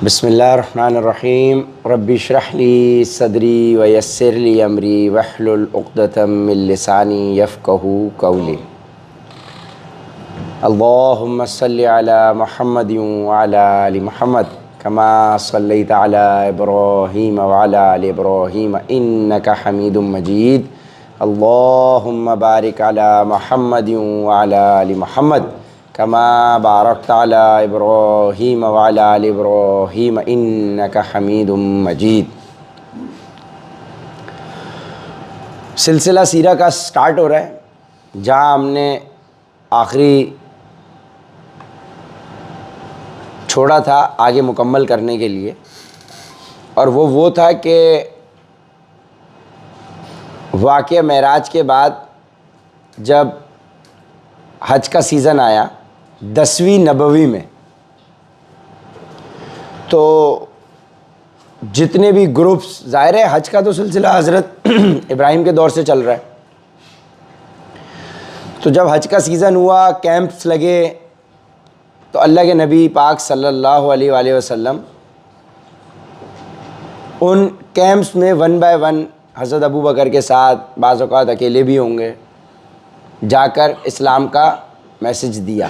بسم اللہ الرحمن الرحیم رب اشرح لی صدری ویسر لی امری واحلل عقدۃ من لسانی یفقہوا قولی۔ اللہم صلی علی محمد وعلی آل محمد کما صلیت علی ابراہیم وعلی آل ابراہیم انک حمید مجید۔ اللہم بارک علی محمد وعلی آل محمد کما بارکت علی ابراہیم وعلی آل ابراہیم انک حمید مجید۔ سلسلہ سیرہ کا سٹارٹ ہو رہا ہے، جہاں ہم نے آخری چھوڑا تھا آگے مکمل کرنے کے لیے، اور وہ تھا کہ واقعہ معراج کے بعد جب حج کا سیزن آیا 10ویں نبوی میں، تو جتنے بھی گروپس، ظاہر ہے حج کا تو سلسلہ حضرت ابراہیم کے دور سے چل رہا ہے، تو جب حج کا سیزن ہوا، کیمپس لگے، تو اللہ کے نبی پاک صلی اللہ علیہ وآلہ وسلم ان کیمپس میں 1 بائی 1 حضرت ابو بکر کے ساتھ، بعض اوقات اکیلے بھی ہوں گے، جا کر اسلام کا میسج دیا۔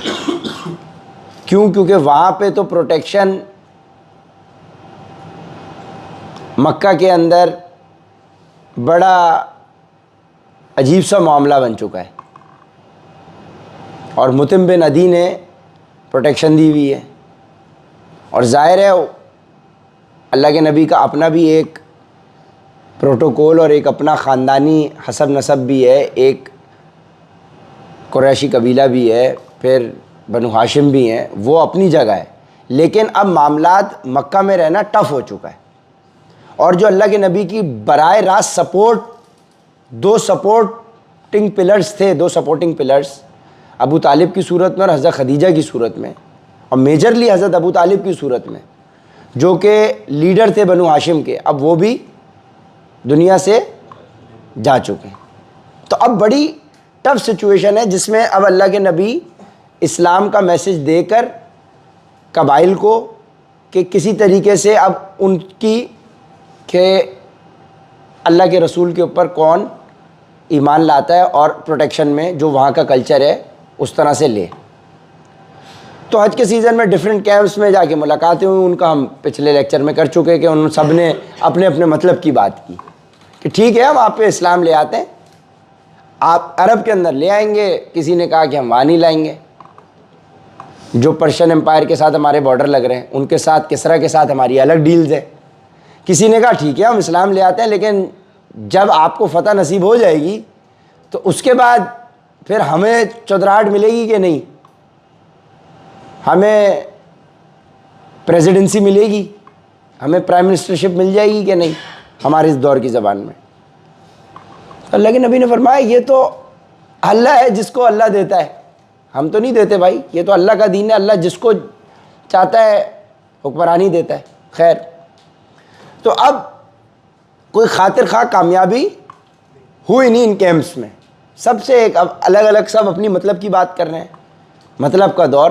کیونکہ وہاں پہ تو پروٹیکشن مکہ کے اندر بڑا عجیب سا معاملہ بن چکا ہے، اور مطعم بن عدی نے پروٹیکشن دی ہوئی ہے، اور ظاہر ہے اللہ کے نبی کا اپنا بھی ایک پروٹوکول اور ایک اپنا خاندانی حسب نسب بھی ہے، ایک قریشی قبیلہ بھی ہے، پھر بنو ہاشم بھی ہیں، وہ اپنی جگہ ہے، لیکن اب معاملات مکہ میں رہنا ٹف ہو چکا ہے، اور جو اللہ کے نبی کی براہ راست سپورٹ، دو سپورٹنگ پلرز ابو طالب کی صورت میں اور حضرت خدیجہ کی صورت میں، اور میجرلی حضرت ابو طالب کی صورت میں، جو کہ لیڈر تھے بنو ہاشم کے، اب وہ بھی دنیا سے جا چکے ہیں۔ تو اب بڑی ٹف سچویشن ہے، جس میں اب اللہ کے نبی اسلام کا میسج دے کر قبائل کو کہ کسی طریقے سے اب ان کی کہ اللہ کے رسول کے اوپر کون ایمان لاتا ہے، اور پروٹیکشن میں جو وہاں کا کلچر ہے اس طرح سے لے۔ تو حج کے سیزن میں ڈیفرنٹ کیمپس میں جا کے ملاقاتیں ہوئیں، ان کا ہم پچھلے لیکچر میں کر چکے کہ ان سب نے اپنے اپنے مطلب کی بات کی کہ ٹھیک ہے ہم آپ پہ اسلام لے آتے ہیں، آپ عرب کے اندر لے آئیں گے۔ کسی نے کہا کہ ہم وہاں نہیں لائیں گے، جو پرشین امپائر کے ساتھ ہمارے بارڈر لگ رہے ہیں ان کے ساتھ، کسرا کے ساتھ ہماری الگ ڈیلز ہیں۔ کسی نے کہا ٹھیک ہے ہم اسلام لے آتے ہیں، لیکن جب آپ کو فتح نصیب ہو جائے گی تو اس کے بعد پھر ہمیں چودراہٹ ملے گی کہ نہیں، ہمیں پریزیڈنسی ملے گی، ہمیں پرائم منسٹرشپ مل جائے گی کہ نہیں ہمارے اس دور کی زبان میں۔ اللہ کے نبی نے فرمایا یہ تو اللہ ہے جس کو اللہ دیتا ہے، ہم تو نہیں دیتے بھائی، یہ تو اللہ کا دین ہے، اللہ جس کو چاہتا ہے حکمرانی دیتا ہے۔ خیر، تو اب کوئی خاطر خواہ کامیابی ہوئی نہیں ان کیمپس میں، سب سے ایک اب الگ الگ سب اپنی مطلب کی بات کر رہے ہیں، مطلب کا دور۔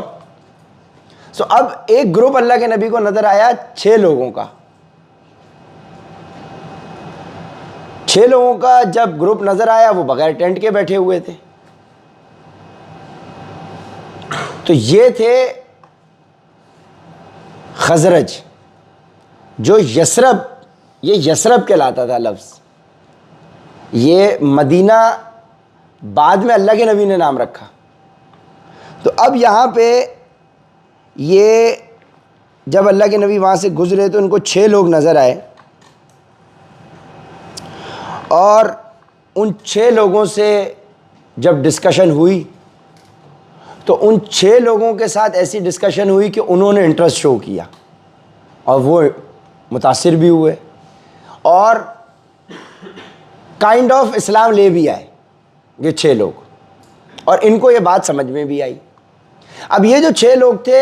اب ایک گروپ اللہ کے نبی کو نظر آیا 6 لوگوں کا۔ 6 لوگوں کا جب گروپ نظر آیا، وہ بغیر ٹینٹ کے بیٹھے ہوئے تھے۔ تو یہ تھے خزرج، جو یثرب، یہ یثرب کہلاتا تھا لفظ، یہ مدینہ بعد میں اللہ کے نبی نے نام رکھا۔ تو اب یہاں پہ یہ جب اللہ کے نبی وہاں سے گزرے تو ان کو 6 لوگ نظر آئے، اور ان 6 لوگوں سے جب ڈسکشن ہوئی تو ان 6 لوگوں کے ساتھ ایسی ڈسکشن ہوئی کہ انہوں نے انٹرسٹ شو کیا، اور وہ متاثر بھی ہوئے، اور کائنڈ آف اسلام لے بھی آئے یہ 6 لوگ، اور ان کو یہ بات سمجھ میں بھی آئی۔ اب یہ جو 6 لوگ تھے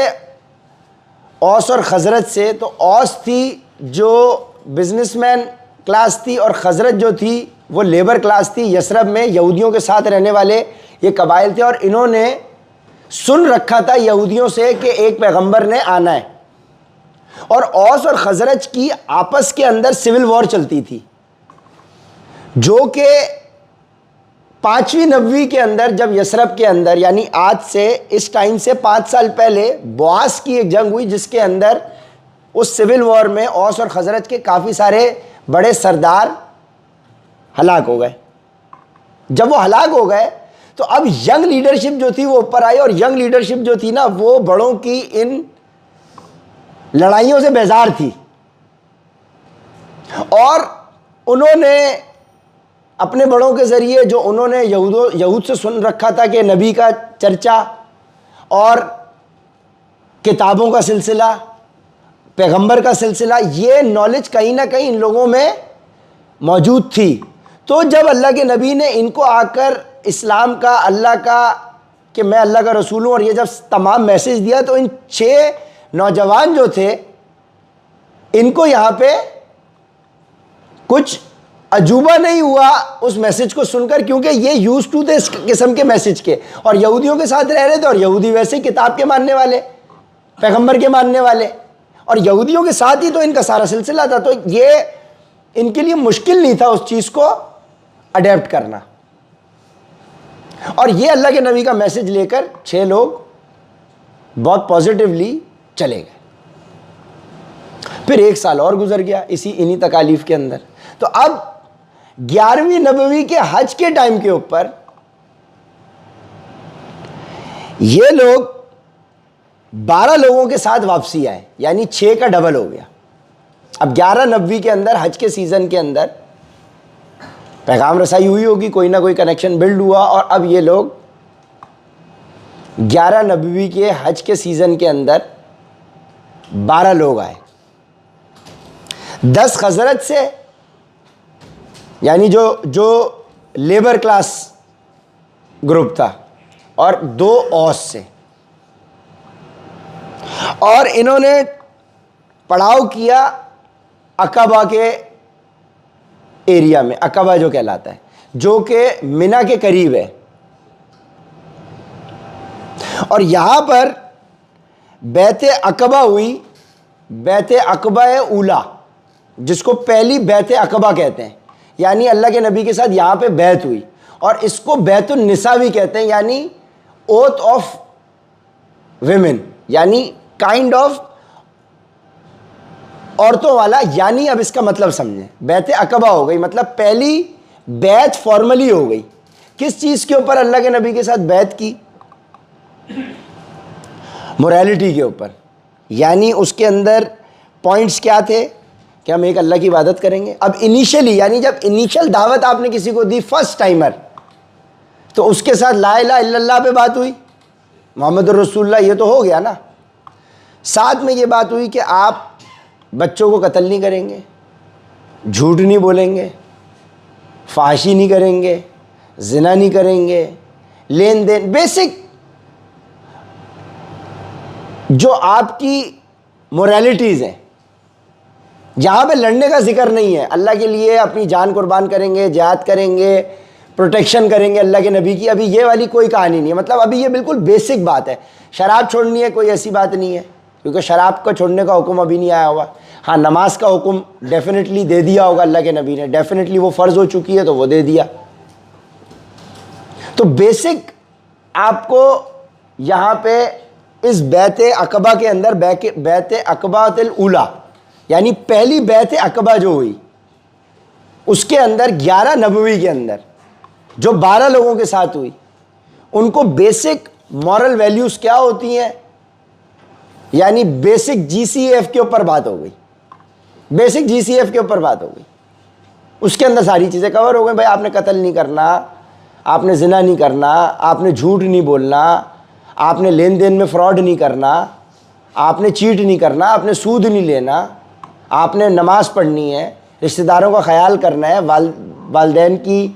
اوس اور خزرج سے، تو اوس تھی جو بزنس مین کلاس تھی، اور خزرج جو تھی وہ لیبر کلاس تھی۔ یثرب میں یہودیوں کے ساتھ رہنے والے یہ قبائل تھے، اور انہوں نے سن رکھا تھا یہودیوں سے کہ ایک پیغمبر نے آنا ہے، اور اوس اور خزرج کی آپس کے اندر سول وار چلتی تھی، جو کہ 5ویں 9ویں کے اندر جب یثرب کے اندر یعنی آج سے اس ٹائم سے 5 سال پہلے بواس کی ایک جنگ ہوئی، جس کے اندر اس سول وار میں اوس اور خزرج کے کافی سارے بڑے سردار ہلاک ہو گئے۔ جب وہ ہلاک ہو گئے تو اب ینگ لیڈرشپ جو تھی وہ اوپر آئی، اور ینگ لیڈرشپ جو تھی نا وہ بڑوں کی ان لڑائیوں سے بیزار تھی، اور انہوں نے اپنے بڑوں کے ذریعے جو انہوں نے یہود سے سن رکھا تھا کہ نبی کا چرچا اور کتابوں کا سلسلہ، پیغمبر کا سلسلہ، یہ نالج کہیں نہ کہیں ان لوگوں میں موجود تھی۔ تو جب اللہ کے نبی نے ان کو آ کر اسلام کا، اللہ کا، کہ میں اللہ کا رسول ہوں، اور یہ جب تمام میسج دیا، تو ان 6 نوجوان جو تھے ان کو یہاں پہ کچھ عجوبہ نہیں ہوا اس میسج کو سن کر، کیونکہ یہ یوز ٹو تھے اس قسم کے میسج کے، اور یہودیوں کے ساتھ رہ رہے تھے، اور یہودی ویسے کتاب کے ماننے والے، پیغمبر کے ماننے والے، اور یہودیوں کے ساتھ ہی تو ان کا سارا سلسلہ تھا، تو یہ ان کے لیے مشکل نہیں تھا اس چیز کو اڈیپٹ کرنا۔ اور یہ اللہ کے نبی کا میسج لے کر 6 لوگ بہت پازیٹیولی چلے گئے۔ پھر 1 سال اور گزر گیا انہی تکالیف کے اندر۔ تو اب 11ویں نبوی کے حج کے ٹائم کے اوپر یہ لوگ 12 لوگوں کے ساتھ واپسی آئے، یعنی 6 کا ڈبل ہو گیا۔ اب 11 نبوی کے اندر، حج کے سیزن کے اندر پیغام رسائی ہوئی ہوگی، کوئی نہ کوئی کنیکشن بلڈ ہوا، اور اب یہ لوگ 11 نبوی کے حج کے سیزن کے اندر 12 لوگ آئے، 10 خزرج سے، یعنی جو لیبر کلاس گروپ تھا، اور 2 اوس سے، اور انہوں نے پڑاؤ کیا عقبہ کے ایریا میں، عقبہ جو کہلاتا ہے، جو کہ منی کے قریب ہے، اور یہاں پر بیعت عقبہ ہوئی، بیعت عقبہ اولا، جس کو پہلی بیعت عقبہ کہتے ہیں، یعنی اللہ کے نبی کے ساتھ یہاں پہ بیعت ہوئی، اور اس کو بیعت النساء بھی کہتے ہیں، یعنی اوتھ آف ویمن، یعنی کائنڈ آف عورتوں والا، یعنی اب اس کا مطلب سمجھیں، بیعت عقبہ ہو گئی، مطلب پہلی بیعت فارملی ہو گئی۔ کس چیز کے اوپر اللہ کے نبی کے ساتھ بیعت کی؟ موریلٹی کے اوپر، یعنی اس کے اندر پوائنٹس کیا تھے کہ ہم ایک اللہ کی عبادت کریں گے۔ اب انیشلی، یعنی جب انیشل دعوت آپ نے کسی کو دی، فرسٹ ٹائمر، تو اس کے ساتھ لا الہ الا اللہ پہ بات ہوئی، محمد الرسول اللہ، یہ تو ہو گیا نا۔ ساتھ میں یہ بات ہوئی کہ آپ بچوں کو قتل نہیں کریں گے، جھوٹ نہیں بولیں گے، فحاشی نہیں کریں گے، زنا نہیں کریں گے، لین دین، بیسک جو آپ کی موریلٹیز ہیں۔ جہاں پہ لڑنے کا ذکر نہیں ہے، اللہ کے لیے اپنی جان قربان کریں گے، جہاد کریں گے، پروٹیکشن کریں گے اللہ کے نبی کی، ابھی یہ والی کوئی کہانی نہیں ہے، مطلب ابھی یہ بالکل بیسک بات ہے۔ شراب چھوڑنی ہے، کوئی ایسی بات نہیں ہے، کیونکہ شراب کو چھوڑنے کا حکم ابھی نہیں آیا ہوا۔ ہاں، نماز کا حکم ڈیفینیٹلی دے دیا ہوگا اللہ کے نبی نے، ڈیفینیٹلی وہ فرض ہو چکی ہے تو وہ دے دیا۔ تو بیسک آپ کو یہاں پہ اس بیعت عقبہ کے اندر، بیعت عقبہ الاولیٰ، یعنی پہلی بیعت عقبہ جو ہوئی، اس کے اندر 11 نبوی کے اندر جو 12 لوگوں کے ساتھ ہوئی، ان کو بیسک مورل ویلیوز کیا ہوتی ہیں، یعنی بیسک جی سی ایف کے اوپر بات ہو گئی، بیسک جی سی ایف کے اوپر بات ہو گئی۔ اس کے اندر ساری چیزیں کور ہو گئی، بھائی آپ نے قتل نہیں کرنا، آپ نے زنا نہیں کرنا، آپ نے جھوٹ نہیں بولنا، آپ نے لین دین میں فراڈ نہیں کرنا، آپ نے چیٹ نہیں کرنا، آپ نے سود نہیں لینا، آپ نے نماز پڑھنی ہے، رشتہ داروں کا خیال کرنا ہے، والدین کی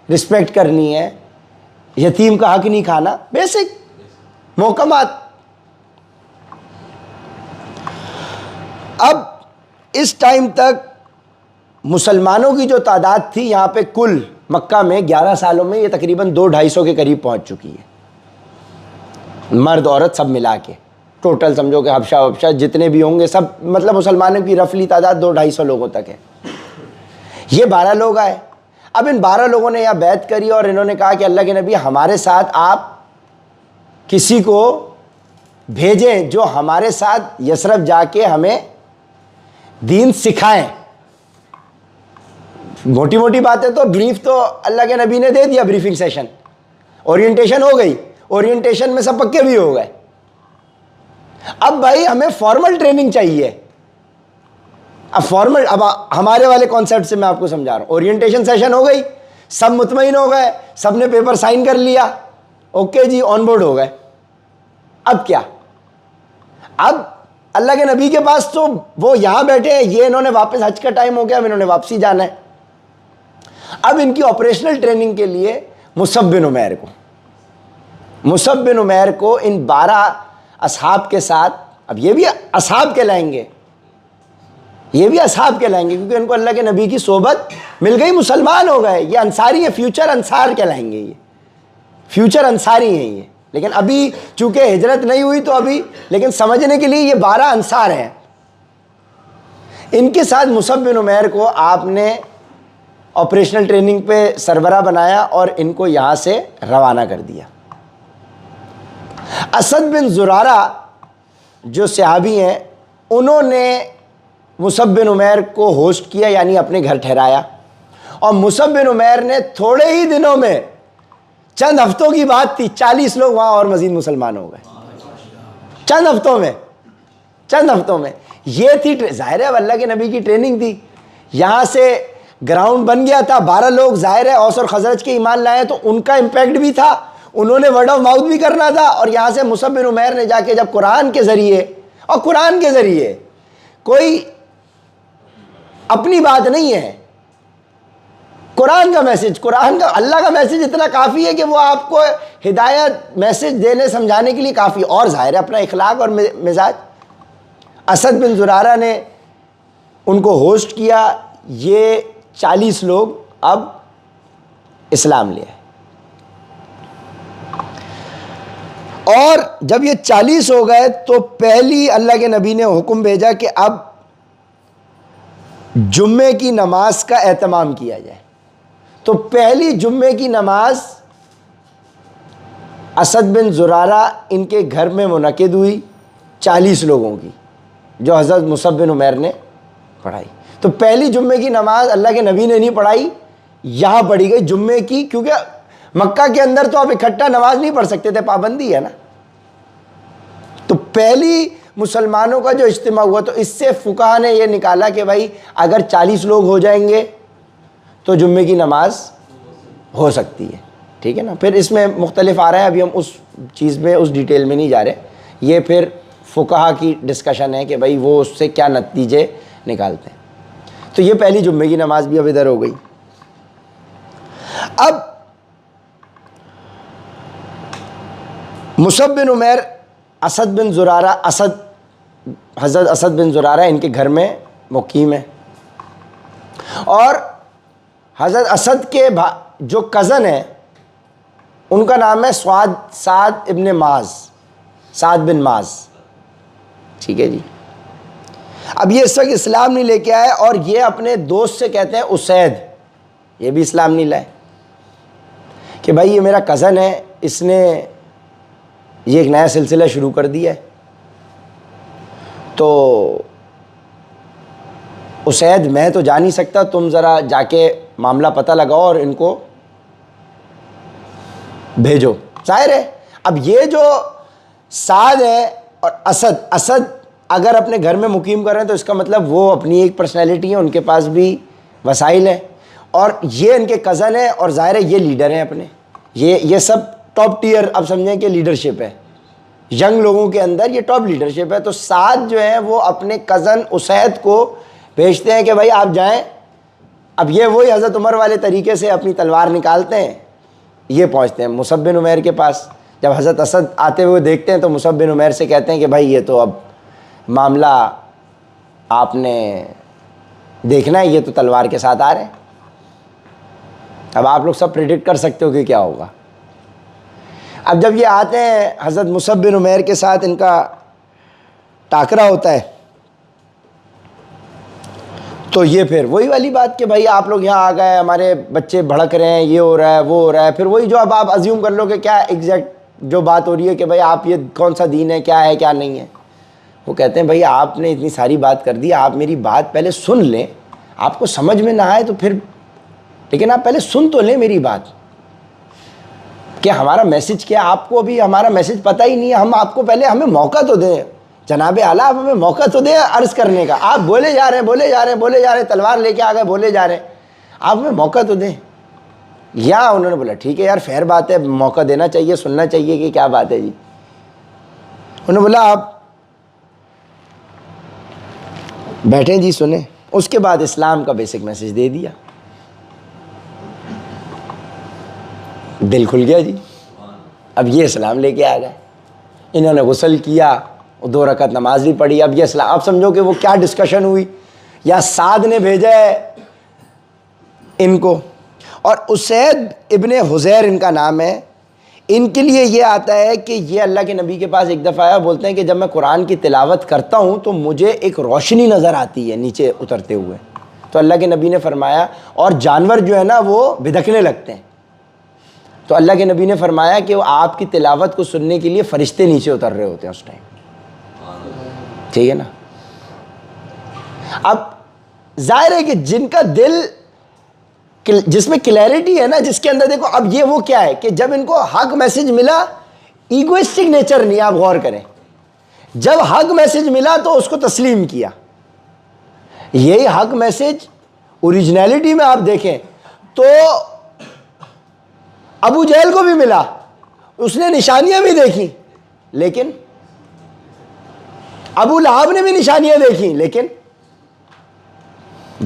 رسپیکٹ کرنی ہے، یتیم کا حق نہیں کھانا، بیسک محکمات۔ اب اس ٹائم تک مسلمانوں کی جو تعداد تھی یہاں پہ کل مکہ میں 11 سالوں میں، یہ تقریباً 200-250 کے قریب پہنچ چکی ہے، مرد عورت سب ملا کے۔ ٹوٹل سمجھو کہ حبشہ جتنے بھی ہوں گے سب، مطلب مسلمانوں کی رفلی تعداد 200-250 لوگوں تک ہے. یہ 12 لوگ آئے. اب ان 12 لوگوں نے یہاں بیعت کری اور انہوں نے کہا کہ اللہ کے نبی ہمارے ساتھ آپ کسی کو بھیجیں جو ہمارے ساتھ یثرب جا کے ہمیں دین سکھائیں. موٹی موٹی باتیں تو بریف تو اللہ کے نبی نے دے دیا، بریفنگ سیشن، اورینٹیشن ہو گئی، اورینٹیشن میں سب پکے بھی ہو گئے. اب بھائی ہمیں فارمل ٹریننگ چاہیے. اب فارمل، اب ہمارے والے کانسیپٹ سے میں آپ کو سمجھا رہا ہوں. اورینٹیشن سیشن ہو گئی، سب مطمئن ہو گئے، سب نے پیپر سائن کر لیا، اوکے جی آن بورڈ ہو گئے. اب کیا؟ اب اللہ کے نبی کے پاس تو وہ یہاں بیٹھے ہیں، یہ انہوں نے واپس، حج کا ٹائم ہو گیا، اب انہوں نے واپسی جانا ہے. اب ان کی آپریشنل ٹریننگ کے لیے مصعب بن عمیر کو ان 12 اصحاب کے ساتھ، اب یہ بھی اصحاب کہلائیں گے، کیونکہ ان کو اللہ کے نبی کی صحبت مل گئی، مسلمان ہو گئے. یہ انصاری ہیں، فیوچر انصار کہلائیں گے، یہ فیوچر انصاری ہیں یہ. لیکن ابھی چونکہ ہجرت نہیں ہوئی تو ابھی، لیکن سمجھنے کے لیے یہ 12 انصار ہیں. ان کے ساتھ مصعب بن عمیر کو آپ نے آپریشنل ٹریننگ پہ سربراہ بنایا اور ان کو یہاں سے روانہ کر دیا. اسد بن زرارہ جو صحابی ہیں، انہوں نے مصعب بن عمیر کو ہوسٹ کیا، یعنی اپنے گھر ٹھہرایا. اور مصعب بن عمیر نے تھوڑے ہی دنوں میں، چند ہفتوں کی بات تھی، 40 لوگ وہاں اور مزید مسلمان ہو گئے. چند ہفتوں میں یہ تھی ظاہر ہے اللہ کے نبی کی ٹریننگ تھی. یہاں سے گراؤنڈ بن گیا تھا، 12 لوگ ظاہر ہے اوس اور خزرج کے ایمان لائے تو ان کا امپیکٹ بھی تھا، انہوں نے ورڈ آف ماؤتھ بھی کرنا تھا. اور یہاں سے مصعب بن عمیر نے جا کے جب قرآن کے ذریعے کوئی اپنی بات نہیں ہے، قرآن کا میسج، اللہ کا میسج اتنا کافی ہے کہ وہ آپ کو ہدایت میسج دینے سمجھانے کے لیے کافی. اور ظاہر ہے اپنا اخلاق اور مزاج. اسد بن زرارہ نے ان کو ہوسٹ کیا. یہ 40 لوگ اب اسلام لے آئے. اور جب یہ 40 ہو گئے تو پہلی اللہ کے نبی نے حکم بھیجا کہ اب جمعے کی نماز کا اہتمام کیا جائے. تو پہلی جمعے کی نماز اسد بن زرارہ ان کے گھر میں منعقد ہوئی، 40 لوگوں کی، جو حضرت مصعب بن عمیر نے پڑھائی. تو پہلی جمعے کی نماز اللہ کے نبی نے نہیں پڑھائی، یہاں پڑھی گئی جمعے کی، کیونکہ مکہ کے اندر تو آپ اکٹھا نماز نہیں پڑھ سکتے تھے، پابندی ہے نا. تو پہلی مسلمانوں کا جو اجتماع ہوا، تو اس سے فقہا نے یہ نکالا کہ بھائی اگر 40 لوگ ہو جائیں گے تو جمعے کی نماز ہو سکتی ہے. ٹھیک ہے نا. پھر اس میں مختلف آ رہا ہے، ابھی ہم اس چیز میں، اس ڈیٹیل میں نہیں جا رہے. یہ پھر فقہا کی ڈسکشن ہے کہ بھائی وہ اس سے کیا نتیجے نکالتے ہیں. تو یہ پہلی جمعے کی نماز بھی اب ادھر ہو گئی. اب مصعب بن عمیر، اسد بن زرارہ، حضرت اسد بن زرارہ ان کے گھر میں مقیم ہے. اور حضرت اسد کے جو کزن ہیں ان کا نام ہے سعد بن معاذ. ٹھیک ہے جی. اب یہ اس وقت اسلام نہیں لے کے آئے، اور یہ اپنے دوست سے کہتے ہیں اسید، یہ بھی اسلام نہیں لائے، کہ بھائی یہ میرا کزن ہے، اس نے یہ ایک نیا سلسلہ شروع کر دیا ہے. تو اسید میں تو جا نہیں سکتا، تم ذرا جا کے معاملہ پتہ لگاؤ اور ان کو بھیجو. ظاہر ہے اب یہ جو سعد ہے اور اسد اگر اپنے گھر میں مقیم کر رہے ہیں تو اس کا مطلب وہ اپنی ایک پرسنالٹی ہے، ان کے پاس بھی وسائل ہیں، اور یہ ان کے کزن ہیں، اور ظاہر ہے یہ لیڈر ہیں اپنے، یہ سب ٹاپ ٹیئر، اب سمجھیں کہ لیڈرشپ ہے، ینگ لوگوں کے اندر یہ ٹاپ لیڈرشپ ہے. تو سعد جو ہیں وہ اپنے کزن اسید کو بھیجتے ہیں کہ بھائی آپ جائیں. اب یہ وہی حضرت عمر والے طریقے سے اپنی تلوار نکالتے ہیں، یہ پہنچتے ہیں مصعب بن عمیر کے پاس. جب حضرت اسد آتے ہوئے دیکھتے ہیں تو مصعب بن عمیر سے کہتے ہیں کہ بھائی یہ تو اب معاملہ آپ نے دیکھنا ہے، یہ تو تلوار کے ساتھ آ رہے ہیں. اب آپ لوگ سب پریڈکٹ کر سکتے ہو کہ کیا ہوگا. اب جب یہ آتے ہیں حضرت مصعب بن عمیر کے ساتھ ان کا ٹاکرا ہوتا ہے تو یہ پھر وہی والی بات کہ بھائی آپ لوگ یہاں آ گئے, ہمارے بچے بھڑک رہے ہیں, یہ ہو رہا ہے وہ ہو رہا ہے, پھر وہی جو اب آپ ازیوم کر لو کہ کیا ایگزیکٹ جو بات ہو رہی ہے کہ بھائی آپ یہ کون سا دین ہے کیا نہیں ہے. وہ کہتے ہیں بھائی آپ نے اتنی ساری بات کر دی, آپ میری بات پہلے سن لیں, آپ کو سمجھ میں نہ آئے تو پھر, لیکن آپ پہلے سن تو لیں میری بات کہ ہمارا میسج کیا. آپ کو ابھی ہمارا میسج پتہ ہی نہیں ہے, ہم آپ کو پہلے ہمیں موقع تو دیں جناب اعلیٰ, آپ ہمیں موقع تو دیں عرض کرنے کا. آپ بولے جا رہے ہیں, تلوار لے کے آ گئے بولے جا رہے ہیں, آپ ہمیں موقع تو دیں. یا انہوں نے بولا ٹھیک ہے یار فیر بات ہے, موقع دینا چاہیے, سننا چاہیے کہ کیا بات ہے جی. انہوں نے بولا آپ بیٹھیں جی سنیں. اس کے بعد اسلام کا بیسک میسج دے دیا, دل کھل گیا جی. اب یہ اسلام لے کے آ گئے, انہوں نے غسل کیا, 2 رکعت نماز بھی پڑھی. اب یہ اسلام, اب سمجھو کہ وہ کیا ڈسکشن ہوئی. یا سعد نے بھیجا ہے ان کو, اور اسید ابن حزیر ان کا نام ہے. ان کے لیے یہ آتا ہے کہ یہ اللہ کے نبی کے پاس ایک دفعہ آیا, بولتے ہیں کہ جب میں قرآن کی تلاوت کرتا ہوں تو مجھے ایک روشنی نظر آتی ہے نیچے اترتے ہوئے. تو اللہ کے نبی نے فرمایا, اور جانور جو ہے نا وہ بھدکنے لگتے ہیں. تو اللہ کے نبی نے فرمایا کہ وہ آپ کی تلاوت کو سننے کے لیے فرشتے نیچے اتر رہے ہوتے ہیں اس ٹائم. ٹھیک ہے نا. اب ظاہر ہے کہ جن کا دل, جس میں کلیئرٹی ہے نا, جس کے اندر دیکھو اب یہ وہ کیا ہے کہ جب ان کو حق میسج ملا, ایگوئسٹک نیچر نہیں, آپ غور کریں, جب حق میسج ملا تو اس کو تسلیم کیا. یہی حق میسج اوریجنیلٹی میں آپ دیکھیں تو ابو جہل کو بھی ملا, اس نے نشانیاں بھی دیکھی, لیکن ابو لہب نے بھی نشانیاں دیکھی, لیکن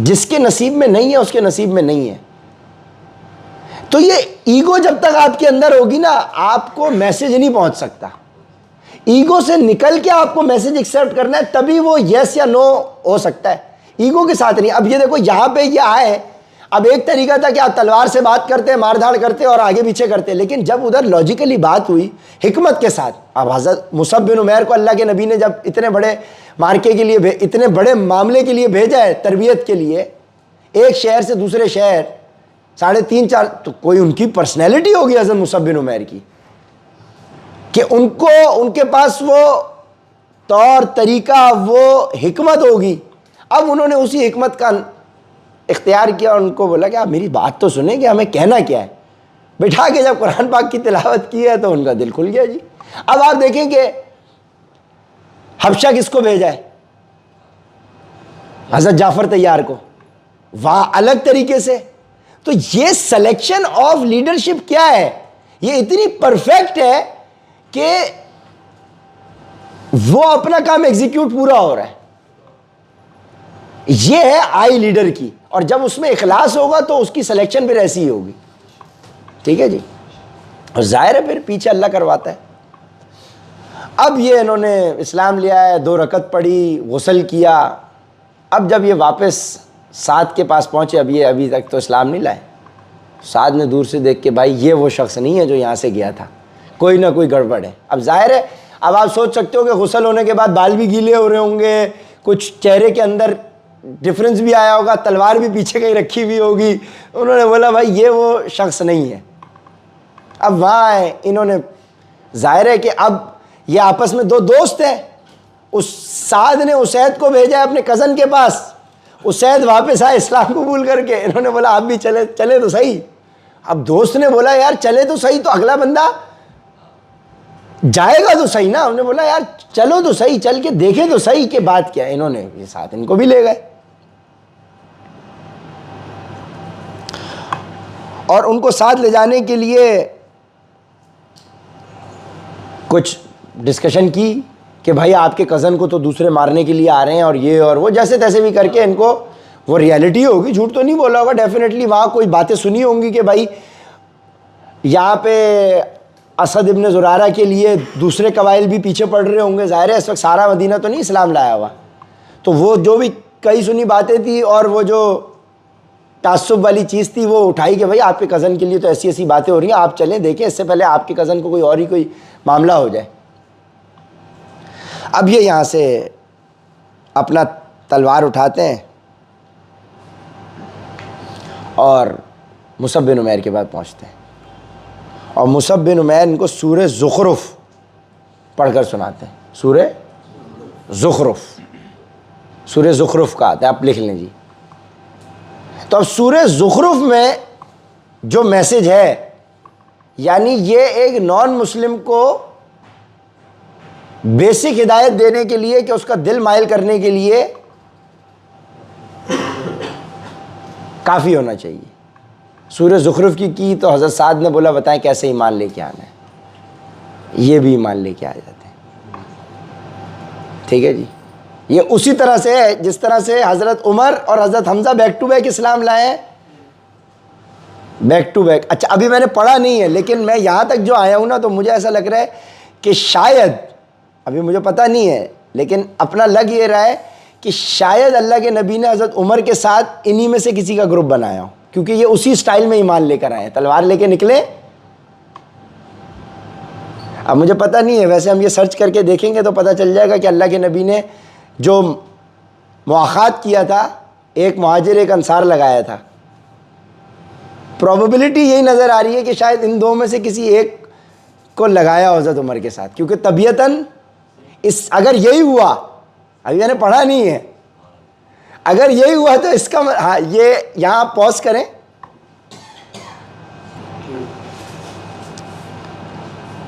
جس کے نصیب میں نہیں ہے اس کے نصیب میں نہیں ہے. تو یہ ایگو جب تک آپ کے اندر ہوگی نا, آپ کو میسج نہیں پہنچ سکتا. ایگو سے نکل کے آپ کو میسج ایکسیپٹ کرنا ہے, تبھی وہ یس یا نو ہو سکتا ہے, ایگو کے ساتھ نہیں. اب یہ دیکھو یہاں پہ یہ آئے, اب ایک طریقہ تھا کہ آپ تلوار سے بات کرتے, مار دھاڑ کرتے اور آگے پیچھے کرتے, لیکن جب ادھر لاجیکلی بات ہوئی حکمت کے ساتھ. اب حضرت مصعب بن عمیر کو اللہ کے نبی نے جب اتنے بڑے مارکے کے لیے, اتنے بڑے معاملے کے لیے بھیجا ہے, تربیت کے لیے, ایک شہر سے دوسرے شہر 3.5-4, تو کوئی ان کی پرسنالٹی ہوگی حضرت مصعب بن عمیر کی کہ ان کے پاس وہ طور طریقہ, وہ حکمت ہوگی. اب انہوں نے اسی حکمت کا اختیار کیا, اور ان کو بولا کہ آپ میری بات تو سنیں کہ ہمیں کہنا کیا ہے. بٹھا کے جب قرآن پاک کی تلاوت کی ہے تو ان کا دل کھل گیا جی. اب آپ دیکھیں کہ حبشہ کس کو بھیجا ہے, حضرت جعفر طیار کو, واہ الگ طریقے سے. تو یہ سلیکشن آف لیڈرشپ کیا ہے, یہ اتنی پرفیکٹ ہے کہ وہ اپنا کام ایگزیکیوٹ پورا ہو رہا ہے. یہ ہے آئی لیڈر کی, اور جب اس میں اخلاص ہوگا تو اس کی سلیکشن پھر ایسی ہی ہوگی. ٹھیک ہے جی. اور ظاہر ہے پھر پیچھے اللہ کرواتا ہے. اب یہ انہوں نے اسلام لیا ہے, 2 رکعت پڑھی, غسل کیا. اب جب یہ واپس سعد کے پاس پہنچے, اب یہ ابھی تک تو اسلام نہیں لائے. سعد نے دور سے دیکھ کے, بھائی یہ وہ شخص نہیں ہے جو یہاں سے گیا تھا, کوئی نہ کوئی گڑبڑ ہے. اب ظاہر ہے, اب آپ سوچ سکتے ہو کہ غسل ہونے کے بعد بال بھی گیلے ہو رہے ہوں گے, کچھ چہرے کے اندر ڈفرنس بھی آیا ہوگا, تلوار بھی پیچھے کہیں رکھی ہوئی ہوگی. انہوں نے بولا بھائی یہ وہ شخص نہیں ہے. اب وہاں آئے, انہوں نے, ظاہر ہے کہ اب یہ آپس میں 2 دوست ہیں. اس سعد نے اسید کو بھیجا ہے اپنے کزن کے پاس, اسید واپس آئے اسلام قبول کر کے. انہوں نے بولا آپ بھی چلے تو صحیح. اب دوست نے بولا یار چلے تو صحیح, تو اگلا بندہ جائے گا تو صحیح نا. انہوں نے بولا یار چلو تو صحیح, چل کے دیکھیں تو صحیح کہ بات کیا ہے. انہوں نے یہ ساتھ ان کو بھی لے گئے, اور ان کو ساتھ لے جانے کے لیے کچھ ڈسکشن کی کہ بھائی آپ کے کزن کو تو دوسرے مارنے کے لیے آ رہے ہیں, اور یہ اور وہ, جیسے تیسے بھی کر کے ان کو, وہ ریالٹی ہوگی, جھوٹ تو نہیں بولا ہوگا, ڈیفینیٹلی وہاں کوئی باتیں سنی ہوں گی کہ بھائی یہاں پہ اسد ابن زرارہ کے لیے دوسرے قبائل بھی پیچھے پڑ رہے ہوں گے. ظاہر ہے اس وقت سارا مدینہ تو نہیں اسلام لایا ہوا, تو وہ جو بھی کئی سنی باتیں تھی اور وہ جو تعصب والی چیز تھی وہ اٹھائی کہ بھائی آپ کے کزن کے لیے تو ایسی ایسی باتیں ہو رہی ہیں, آپ چلیں دیکھیں, اس سے پہلے آپ کے کزن کو کوئی اور ہی کوئی معاملہ ہو جائے. اب یہ یہاں سے اپنا تلوار اٹھاتے ہیں اور مصعب بن عمیر کے بعد پہنچتے ہیں، اور مصعب بن عمیر ان کو سورہ زخرف پڑھ کر سناتے ہیں. سورہ زخرف، سورہ زخرف کا آتا ہے، آپ لکھ لیں جی. تو اب سورہ زخرف میں جو میسج ہے، یعنی یہ ایک نان مسلم کو بیسک ہدایت دینے کے لیے کہ اس کا دل مائل کرنے کے لیے کافی ہونا چاہیے. سورہ زخرف کی تو حضرت سعد نے بولا بتائیں کیسے ایمان لے کے آنا ہے. یہ بھی ایمان لے کے آ جاتے ہیں. ٹھیک ہے جی. یہ اسی طرح سے ہے جس طرح سے حضرت عمر اور حضرت حمزہ بیک ٹو بیک اسلام لائے ہیں، بیک ٹو بیک. اچھا ابھی میں نے پڑھا نہیں ہے، لیکن میں یہاں تک جو آیا ہوں نا تو مجھے ایسا لگ رہا ہے کہ شاید، ابھی مجھے پتہ نہیں ہے لیکن اپنا لگ یہ رہا ہے کہ شاید اللہ کے نبی نے حضرت عمر کے ساتھ انہی میں سے کسی کا گروپ بنایا ہو، کیونکہ یہ اسی سٹائل میں ایمان لے کر آئے ہیں، تلوار لے کے نکلے. اب مجھے پتہ نہیں ہے، ویسے ہم یہ سرچ کر کے دیکھیں گے تو پتہ چل جائے گا کہ اللہ کے نبی نے جو مواخات کیا تھا، ایک مہاجر ایک انصار لگایا تھا. پروبیبلٹی یہی نظر آ رہی ہے کہ شاید ان دو میں سے کسی ایک کو لگایا حضرت عمر کے ساتھ، کیونکہ طبیعتاً اگر یہی ہوا، ابھی میں نے پڑھا نہیں ہے، اگر یہی ہوا تو اس کا ہاں یہ یہاں پوز کریں.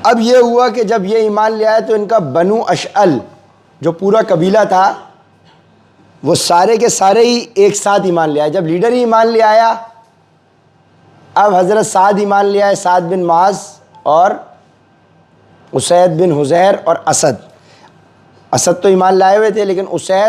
اب یہ ہوا کہ جب یہ ایمان لے آئے تو ان کا بنو اشعل جو پورا قبیلہ تھا وہ سارے کے سارے ہی ایک ساتھ ایمان لے آئے. جب لیڈر ہی ایمان لے آیا، اب حضرت سعد ایمان لے آئے، سعد بن معاذ اور اسید بن حذیر اور اسد تو ایمان لائے ہوئے تھے، لیکن اسید